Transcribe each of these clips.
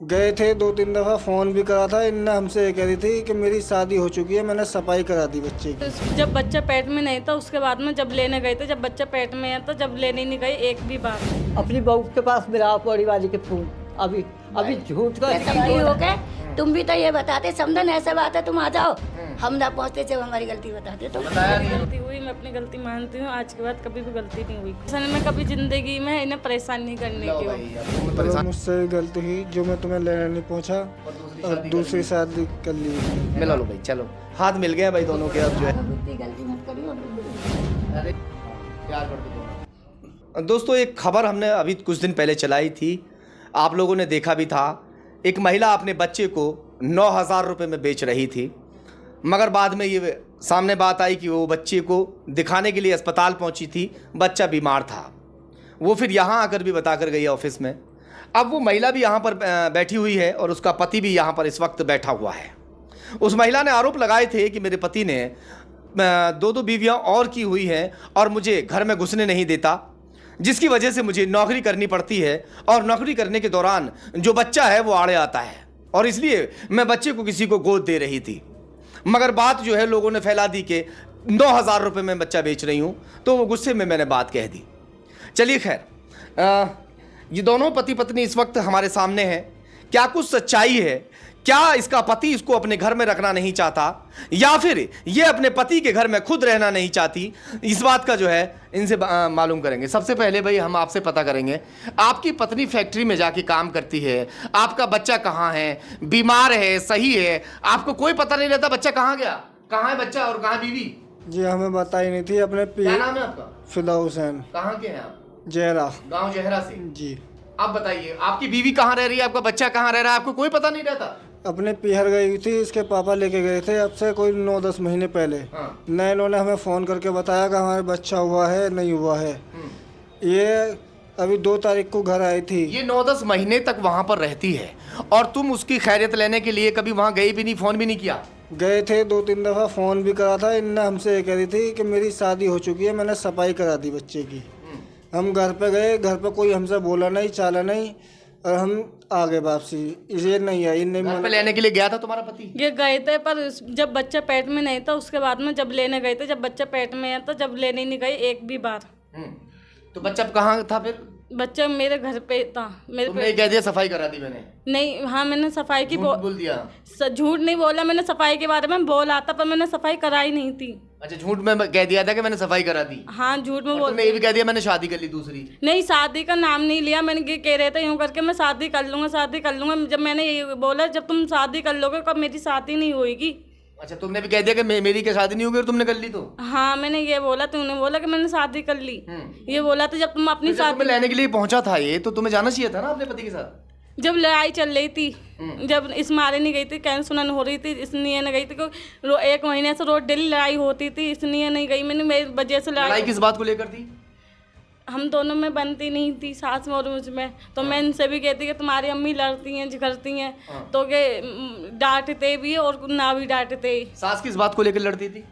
गए थे 2-3 दफ़ा, फ़ोन भी करा था। इनने हमसे ये कह रही थी कि मेरी शादी हो चुकी है, मैंने सफाई करा दी बच्चे की। जब बच्चा पेट में नहीं था उसके बाद में जब लेने गए थे, जब बच्चा पेट में है तो जब लेने नहीं गए एक भी बार। अपनी बहू के पास मिला पौड़ी वाली के फोन। अभी अभी झूठ का समझी हो गए। तुम भी तो ये बताते समझन ऐसे बात है, तुम आ जाओ, हम ना पहुँचते जब हमारी गलती बताते तो। गलती हुई, मैं अपनी गलती मानती हूँ। आज के बाद कभी भी गलती नहीं हुई। असल में कभी जिंदगी में इन्हें परेशान नहीं करने की। तो मुझसे गलती हुई जो मैं तुम्हें लेने नहीं पहुंचा और दूसरी शादी कर ली। मिला लो भाई, चलो हाथ मिल गए भाई दोनों के। अब जो है गलती मत करियो। अरे प्यार करते दोस्तों, एक खबर हमने अभी कुछ दिन पहले चलाई थी, आप लोगों ने देखा भी था। एक महिला अपने बच्चे को 9,000 रुपये में बेच रही थी, मगर बाद में ये सामने बात आई कि वो बच्चे को दिखाने के लिए अस्पताल पहुंची थी, बच्चा बीमार था। वो फिर यहाँ आकर भी बता कर गई ऑफिस में। अब वो महिला भी यहाँ पर बैठी हुई है और उसका पति भी यहाँ पर इस वक्त बैठा हुआ है। उस महिला ने आरोप लगाए थे कि मेरे पति ने 2 बीवियाँ और की हुई हैं और मुझे घर में घुसने नहीं देता, जिसकी वजह से मुझे नौकरी करनी पड़ती है और नौकरी करने के दौरान जो बच्चा है वो आड़े आता है और इसलिए मैं बच्चे को किसी को गोद दे रही थी। मगर बात जो है लोगों ने फैला दी कि 9,000 रुपये में बच्चा बेच रही हूँ, तो वो गुस्से में मैंने बात कह दी। चलिए खैर, ये दोनों पति पत्नी इस वक्त हमारे सामने हैं। क्या कुछ सच्चाई है? क्या इसका पति इसको अपने घर में रखना नहीं चाहता या फिर ये अपने पति के घर में खुद रहना नहीं चाहती? इस बात का जो है इनसे मालूम करेंगे। सबसे पहले भाई हम आपसे पता करेंगे, आपकी पत्नी फैक्ट्री में जाके काम करती है, आपका बच्चा कहाँ है, बीमार है, सही है, आपको कोई पता नहीं रहता बच्चा कहाँ गया, कहाँ है बच्चा और कहाँ बीवी? जी हमें बताई नहीं थी। अपने क्या नाम है आपका? फिदा हुसैन। कहाँ के हैं आप? जहरा। गाँव जहरा से। जी। आप बताइए, आपकी बीवी कहाँ रह रही है, आपका बच्चा कहाँ रह रहा है, आपको कोई पता नहीं रहता? अपने पीहर गई थी, इसके पापा लेके गए थे अब से कोई 9-10 महीने पहले। हाँ। न इन्होंने हमें फ़ोन करके बताया कि हमारे बच्चा हुआ है नहीं हुआ है। ये अभी 2 तारीख को घर आई थी। ये 9-10 महीने तक वहाँ पर रहती है और तुम उसकी खैरियत लेने के लिए कभी वहाँ गई भी नहीं, फ़ोन भी नहीं किया? गए थे 2-3 दफ़ा, फ़ोन भी करा था। इनने हमसे ये कह रही थी कि मेरी शादी हो चुकी है, मैंने सफाई करा दी बच्चे की। हम घर पे गए, घर पे कोई हमसे बोला नहीं, चाला नहीं और हम आ गए वापसी। ये नहीं आई। घर पे लेने के लिए गया था तुम्हारा पति? ये गए थे पर जब बच्चा पेट में नहीं था उसके बाद में जब लेने गए थे, जब बच्चा पेट में है तो जब लेने नहीं गए एक भी बार। तो बच्चा कहाँ था फिर? बच्चा मेरे घर पे था। तुमने कह दिया सफाई करा दी मैंने? नहीं, हाँ मैंने सफाई की बोल दिया? झूठ नहीं बोला, मैंने सफाई के बारे में बोला था पर मैंने सफाई कराई नहीं थी। अच्छा, झूठ में कह दिया था कि मैंने सफाई करा दी? हाँ झूठ में तुमने ये भी कह दिया मैंने शादी कर ली दूसरी? नहीं, शादी का नाम नहीं लिया मैंने। ये कह रहे थे यूँ करके मैं शादी कर लूँगा, शादी कर लूँगा। जब मैंने ये बोला जब तुम शादी कर लोगे कब मेरी शादी नहीं होगी। अच्छा, तुमने भी कह दिया कि मेरी क्या शादी नहीं होगी और तुमने कर ली? तो हाँ मैंने ये बोला, तुमने बोला कि मैंने शादी कर ली। ये बोला था जब तुम अपनी शादी लेने के लिए पहुंचा था ये, तो तुम्हें जाना चाहिए था ना अपने पति के साथ। जब लड़ाई चल रही थी, जब इस मारे नहीं गई थी, कैन सुनन हो रही थी, इसलिए नहीं गई थी क्योंकि 1 महीने से रोज डेली लड़ाई होती थी, इसलिए नहीं गई मैंने। मेरी वजह से लड़ाई किस बात को लेकर थी? हम दोनों में बनती नहीं थी, सास में और मुझ में। तो मैं इनसे भी कहती कि तुम्हारी अम्मी लड़ती हैं, झगड़ती हैं, तो के डांटते भी और ना भी डांटते। सास किस बात को लेकर लड़ती थी?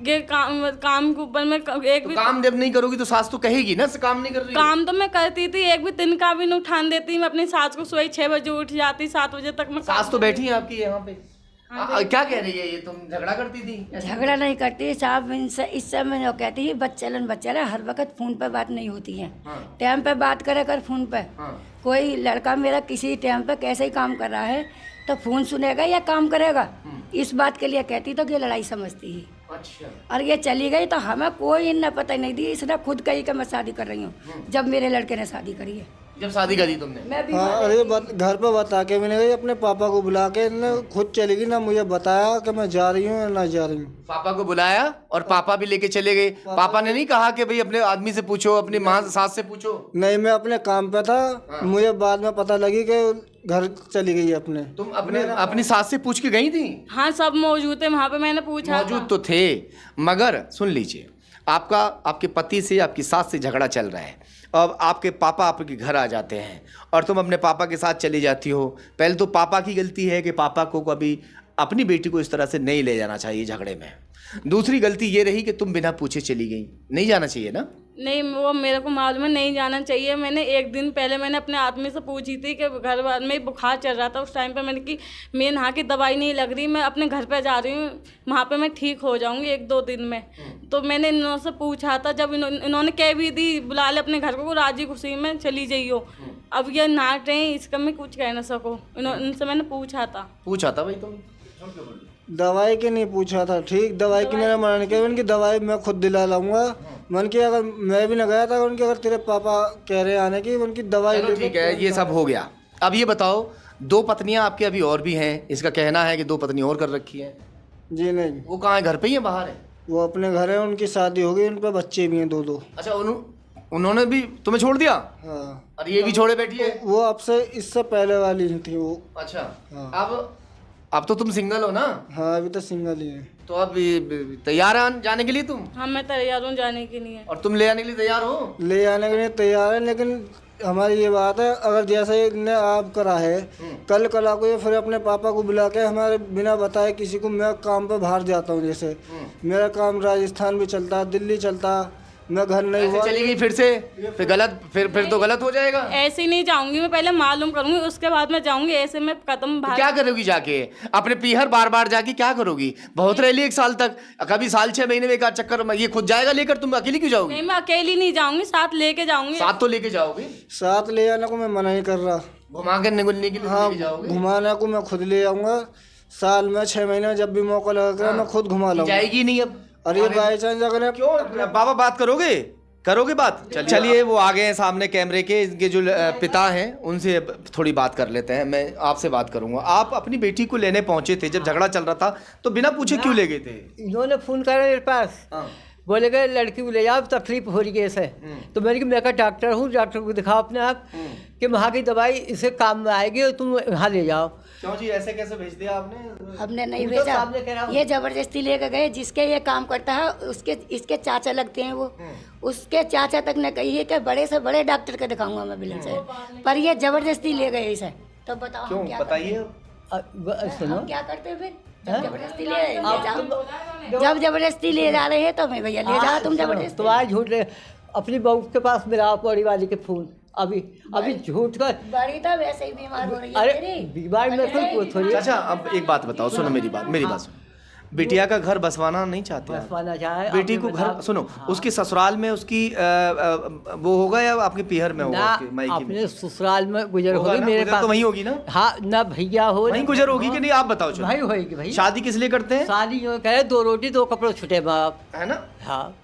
ये काम के ऊपर में एक भी काम जब नहीं करोगी तो सास तो कहेगी ना काम नहीं कर रही। काम तो मैं करती थी, एक भी दिन का भी नहीं उठान देती। मैं अपनी सास को सुबह 6 बजे उठ जाती, 7 बजे तक मैं। सास तो बैठी है आपकी यहाँ पे। क्या कह रही है ये? तुम झगड़ा करती थी? झगड़ा नहीं करती साहब, इस समय कहती है बच्चा हर वक्त फोन पे बात नहीं होती है। टाइम पे बात करे कर फोन पे। कोई लड़का मेरा किसी टाइम पे कैसे ही काम कर रहा है तो फोन सुनेगा या काम करेगा, इस बात के लिए कहती तो ये लड़ाई समझती है। अच्छा। और ये चली गई तो हमें कोई इन्हें पता नहीं दी। इसने खुद कही कि मैं शादी कर रही हूँ जब मेरे लड़के ने शादी करी है। जब शादी करी तुमने? मैं भी हाँ, अरे घर पे बता के भी नहीं गई, अपने पापा को बुला के इन्होंने खुद चली गई, ना मुझे बताया कि मैं जा रही हूँ या ना जा रही हूँ। पापा को बुलाया और पापा भी लेके चले गए? पापा ने नहीं कहा कि भाई अपने आदमी से पूछो, अपनी माँ सास से पूछो? नहीं, मैं अपने काम पे था। मुझे बाद में पता लगी कि घर चली गई अपने। तुम अपनी सास से पूछ के गई थी? हाँ सब मौजूद थे वहाँ पे, मैंने पूछा। मौजूद तो थे, मगर सुन लीजिए, आपके पति से आपकी सास से झगड़ा चल रहा है। अब आपके पापा आपके घर आ जाते हैं और तुम अपने पापा के साथ चली जाती हो। पहले तो पापा की गलती है कि पापा को कभी अपनी बेटी को इस तरह से नहीं ले जाना चाहिए झगड़े में। दूसरी गलती ये रही कि तुम बिना पूछे चली गई, नहीं जाना चाहिए ना। नहीं, वो मेरे को मालूम है, नहीं जाना चाहिए। मैंने एक दिन पहले मैंने अपने आदमी से पूछी थी कि घर में बुखार चल रहा था, उस टाइम पे मैंने कि मैं यहाँ की दवाई नहीं लग रही, मैं अपने घर पे जा रही हूँ, वहाँ पे मैं ठीक हो जाऊँगी 1-2 दिन में। तो मैंने इन्होंने से पूछा था, जब इन्होंने कह भी दी बुला ले अपने घर को, राजी खुशी में चली जाइयो। अब ये नाट रहे हैं, इसका मैं कुछ कह ना सकूँ। इनसे मैंने पूछा था भाई तुम दवाई के नहीं पूछा था, ठीक, दवाई की मैंने मना नहीं किया, उनकी दवाई मैं खुद दिला लाऊंगा। मन की अगर मैं भी ना गया था उनके, अगर तेरे पापा कह रहे हैं आने की, उनकी दवाई चलो ठीक है, ये सब हो गया। अब ये बताओ, 2 पत्नियां आपकी अभी और भी हैं, इसका कहना है कि 2 पत्नी और कर रखी है। जी नहीं, वो कहाँ है, घर पे ही है बाहर है? वो अपने घर है, उनकी शादी हो गई, उन पर बच्चे भी हैं 2-2। अच्छा, उन्होंने भी तुम्हें छोड़ दिया? हाँ, और ये भी छोड़े बैठी है? वो आपसे इससे पहले वाली ही थी वो। अच्छा, हाँ। अब तो तुम सिंगल हो ना? हाँ, अभी तो सिंगल ही है। तो अब तैयार है जाने के लिए तुम? हाँ, मैं तैयार हूँ जाने के लिए। और तुम ले आने के लिए तैयार हो? ले आने के लिए तैयार है, लेकिन हमारी ये बात है, अगर जैसे इनने आप करा है, कल कला को ये फिर अपने पापा को बुला के हमारे बिना बताए किसी को, मैं काम पे बाहर जाता हूँ, जैसे मेरा काम राजस्थान भी चलता है, दिल्ली चलता, मैं घर नहीं हुआ, चली गई फिर से, फिर गलत, फिर तो गलत हो जाएगा। ऐसे ही नहीं जाऊंगी, मैं पहले मालूम करूंगी, उसके बाद मैं जाऊंगी। ऐसे में कदम तो क्या करोगी जाके? अपने पीहर बार बार जाके क्या करोगी? बहुत रह ली 1 साल तक, कभी साल 6 महीने में 1 आध चक्कर में ये खुद जाएगा लेकर, तुम अकेली क्यों जाओगी? नहीं, मैं अकेली नहीं जाऊंगी, साथ लेके जाऊंगी। साथ तो लेके जाओगी? साथ ले आने को मैं मना ही कर रहा। घुमा कर निगलने के लिए हाँ, लेके जाओगे? घुमाने को मैं खुद ले आऊंगा, साल में 6 महीने में जब भी मौका लगा मैं खुद घुमा लाऊंगा। जाएगी नहीं अब? अरे बाई चांस अगर क्यों बाबा, बात करोगे बात? चलिए, वो आ गए हैं सामने कैमरे के, इनके जो पिता हैं उनसे थोड़ी बात कर लेते हैं। मैं आपसे बात करूंगा। आप अपनी बेटी को लेने पहुंचे थे, जब झगड़ा चल रहा था तो बिना पूछे क्यों ले गए थे? इन्होंने फ़ोन करा मेरे पास, बोले गए लड़की को ले जाओ, तकलीफ हो रही है इसे। तो मैंने कहा मैं का डॉक्टर हूँ, डॉक्टर को दिखाओ अपने आप कि वहाँ की दवाई इसे काम में आएगी और तुम यहाँ ले जाओ। क्यों जी, ऐसे कैसे भेज दिया आपने? हमने नहीं भेजा, ये जबरदस्ती लेकर गए। जिसके ये काम करता है उसके इसके चाचा लगते हैं, वो उसके चाचा तक ने कही है कि बड़े से बड़े डॉक्टर को दिखाऊंगा मैं बिलन से, पर ये जबरदस्ती ले गए इसे। तो बताओ क्यों, बताइए। सुनो, क्या करते फिर? जबरदस्ती ले जाओ, जब जबरदस्ती ले जा रहे हैं तो मैं भैया ले जाओ, तुम जबरदस्ती। तो आज झूठ रहे, अपनी बहू के पास मिलाओ पौड़ी वाली के फोन, अभी झूठ का। बड़ी तो वैसे ही बीमार हो रही है। अरे बीमार में कोई थोड़ी। अच्छा, अब एक बात बताओ, सुनो मेरी बात सुनो। बिटिया का घर बसवाना नहीं चाहते आप? बसवाना चाहे बेटी को घर, सुनो, उसके ससुराल में उसकी वो होगा या आपके पीहर में होगा? अपने ससुराल में गुजर होगी, मेरे पास तो वहीं होगी ना? हाँ, ना भैया हो, वहीं गुजर होगी कि नहीं, आप बताओ। भाई होगी भाई। शादी किस लिए करते हैं? शादी जो कहे 2 रोटी 2 कपड़े छुटे बाप, है ना? हाँ,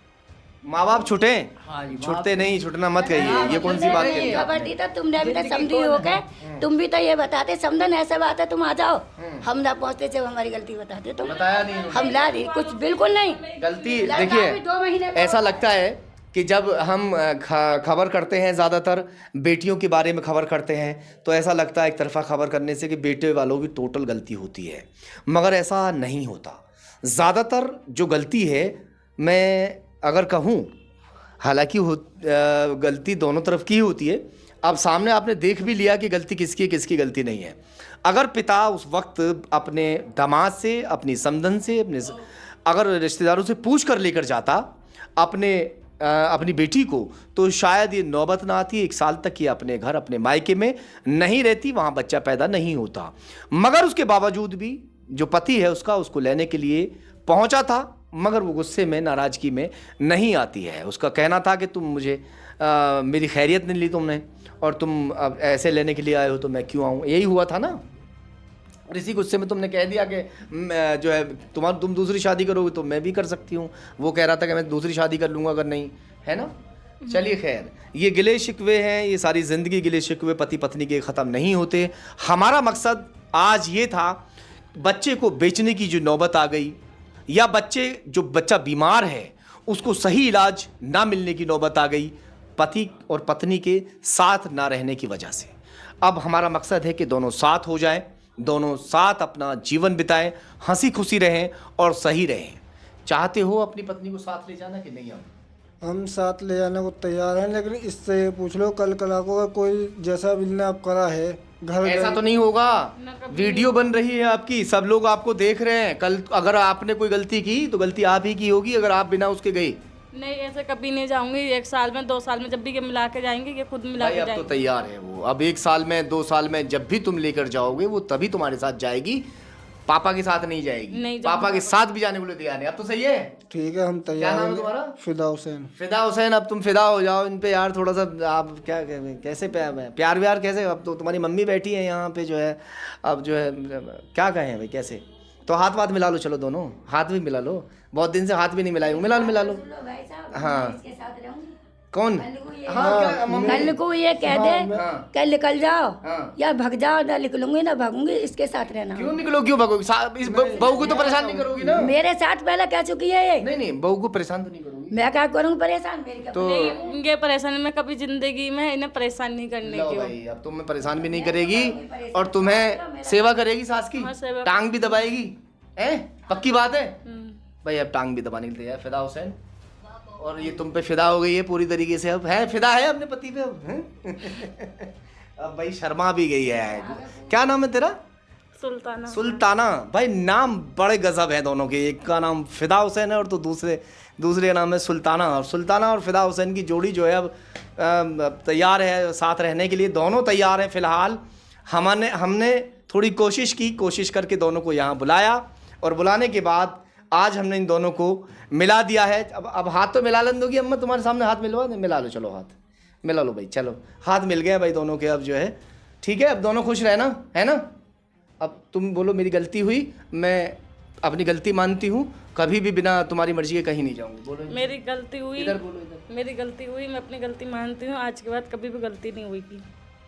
माँ बाप छुटे? हाँ जी, छुटते नहीं, छुटना मत कहिए, ये कौन सी बात है? खबर दी तो तुमने अभी तक समझी हो गए, तुम भी तो ये बताते समझन ऐसा बात है, तुम आ जाओ, हम ना पहुँचते जब हमारी गलती बताते तुम। बताया नहीं, हम ला दी कुछ बिल्कुल नहीं गलती। लड़का देखिए, अभी 2 महीने का ऐसा लगता है कि जब हम खबर करते हैं, ज़्यादातर बेटियों के बारे में खबर करते हैं, तो ऐसा लगता है एक तरफा खबर करने से कि बेटे वालों की टोटल गलती होती है, मगर ऐसा नहीं होता। ज़्यादातर जो गलती है, मैं अगर कहूँ, हालांकि गलती दोनों तरफ की होती है। अब सामने आपने देख भी लिया कि गलती किसकी है, किसकी गलती नहीं है। अगर पिता उस वक्त अपने दामाद से, अपनी समधन से, अगर रिश्तेदारों से पूछ कर लेकर जाता अपनी बेटी को, तो शायद ये नौबत ना आती। 1 साल तक ये अपने घर, अपने मायके में नहीं रहती, वहाँ बच्चा पैदा नहीं होता। मगर उसके बावजूद भी जो पति है उसको लेने के लिए पहुँचा था, मगर वो गुस्से में, नाराज़गी में नहीं आती है। उसका कहना था कि तुम मुझे मेरी खैरियत नहीं ली तुमने, और तुम अब ऐसे लेने के लिए आए हो तो मैं क्यों आऊँ, यही हुआ था ना। और इसी गुस्से में तुमने कह दिया कि जो है तुम दूसरी शादी करोगे तो मैं भी कर सकती हूँ। वो कह रहा था कि मैं दूसरी शादी कर लूँगा अगर नहीं, है ना। चलिए खैर, ये गिले शिकवे हैं, ये सारी ज़िंदगी गिले शिकवे पति पत्नी के ख़त्म नहीं होते। हमारा मकसद आज ये था, बच्चे को बेचने की जो नौबत आ गई, या बच्चा बीमार है उसको सही इलाज ना मिलने की नौबत आ गई, पति और पत्नी के साथ ना रहने की वजह से। अब हमारा मकसद है कि दोनों साथ हो जाएं, दोनों साथ अपना जीवन बिताएं, हंसी खुशी रहें और सही रहें। चाहते हो अपनी पत्नी को साथ ले जाना कि नहीं? हम साथ ले जाने को तैयार हैं, लेकिन इससे ये पूछ लो कल कला को अगर कोई जैसा बिलने आप करा है घर, ऐसा तो नहीं होगा। वीडियो बन रही है आपकी, सब लोग आपको देख रहे हैं। कल अगर आपने कोई गलती की तो गलती आप ही की होगी, अगर आप बिना उसके गए। नहीं, ऐसे कभी नहीं जाऊंगी। 1 साल में 2 साल में जब भी ये मिला के जाएंगे, ये खुद मिला भाई के अब तो जाएंगे। तैयार है वो, अब 1 साल में 2 साल में जब भी तुम लेकर जाओगे वो तभी तुम्हारे साथ जाएगी, पापा के साथ नहीं जाएगी। नहीं पापा के साथ भी जाने को तैयार है। अब तो सही है। ठीक है, हम क्या तैयार नाम है हैं। तुम्हारा? फिदा हुसैन। फिदा हुसैन, अब तुम फिदा हो जाओ इन पे यार थोड़ा सा। आप क्या कैसे प्यार व्यार कैसे? अब तो तुम्हारी मम्मी बैठी है यहाँ पे जो है, अब जो है क्या कहें भाई, कैसे? तो हाथ वाथ मिला लो, चलो दोनों हाथ भी मिला लो, बहुत दिन से हाथ भी नहीं मिलाए, मिला लो। भाई साहब, हाँ। मैं इसके साथ रहूंगी। कौन? कल को ये- हाँ, क्या मम्मी? कल को ये कह दे हाँ। कल निकल जाओ हाँ। या भग जाओ, ना निकलूंगी ना भागूंगी, इसके साथ रहना। क्यों निकलो, क्यों भगोगी? इस बहू को तो परेशान नहीं करोगी ना? मेरे साथ पहले कह चुकी है ये। नहीं, बहू को परेशान तो नहीं करोगी? मैं क्या करूँ परेशान? मेरी क्या तो नहीं, ये परेशानी में कभी जिंदगी में इन्हें परेशान नहीं करने लो की। भाई, अब तुम्हें परेशान भी नहीं करेगी और तुम्हें सेवा करेगी सास की, हाँ, सेवा। टांग भी दबाएगी, हैं? पक्की बात है हम्म। भाई। अब टांग भी दबाने के लिए तैयार फिदा हुसैन, और ये तुम पे फिदा हो गई है पूरी तरीके से। अब है फिदा है अपने पति पे अब, हैं? अब भाई शर्मा भी गई है। क्या नाम है तेरा? सुल्ताना। सुल्ताना। भाई नाम बड़े गजब है दोनों के, एक का नाम फिदा हुसैन है और तो दूसरे का नाम है सुल्ताना। और सुल्ताना और फिदा हुसैन की जोड़ी जो है अब तैयार है साथ रहने के लिए, दोनों तैयार हैं फिलहाल। हमने थोड़ी कोशिश करके दोनों को यहाँ बुलाया, और बुलाने के बाद आज हमने इन दोनों को मिला दिया है। अब हाथ तो मिला लेने दोगी अम्मा? तुम्हारे सामने हाथ मिलवा दे, मिला लो, चलो हाथ मिला लो भाई, चलो हाथ मिल गए भाई दोनों के। अब जो है ठीक है, अब दोनों खुश रहना है ना। अब तुम बोलो मेरी गलती हुई, मैं अपनी गलती मानती हूँ, कभी भी बिना तुम्हारी मर्जी के कहीं नहीं जाऊँगी। बोलो मेरी गलती हुई, इधर बोलो, इधर। मेरी गलती हुई, मैं अपनी गलती मानती हूँ। आज के बाद कभी भी गलती नहीं हुई,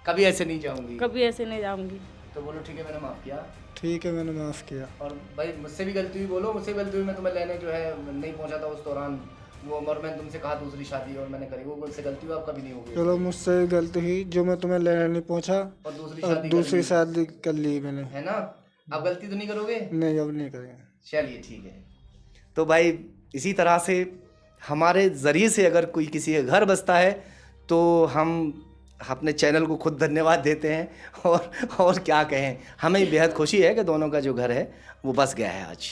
कभी ऐसे नहीं जाऊँगी। कभी ऐसे नहीं जाऊंगी। तो बोलो ठीक है, मैंने माफ़ किया। ठीक है, मैंने माफ़ किया। और भाई मुझसे भी गलती हुई, बोलो मुझसे गलती हुई, मैं तुम्हें लेने जो है नहीं पहुंचा था उस दौरान वो, और मैंने तुमसे कहा दूसरी शादी और मैंने करी, वो मुझसे गलती हुई, अब कभी नहीं होगी। चलो, मुझसे गलती हुई जो मैं तुम्हें लेने नहीं पहुंचा, और दूसरी और शादी दूसरी शादी कर ली मैंने। है ना। अब गलती तो नहीं करोगे? नहीं, अब नहीं करेंगे। चलिए ठीक है। तो भाई इसी तरह से हमारे ज़रिए से अगर कोई किसी के घर बसता है तो हम अपने चैनल को खुद धन्यवाद देते हैं, और क्या कहें, हमें बेहद खुशी है कि दोनों का जो घर है वो बस गया है आज।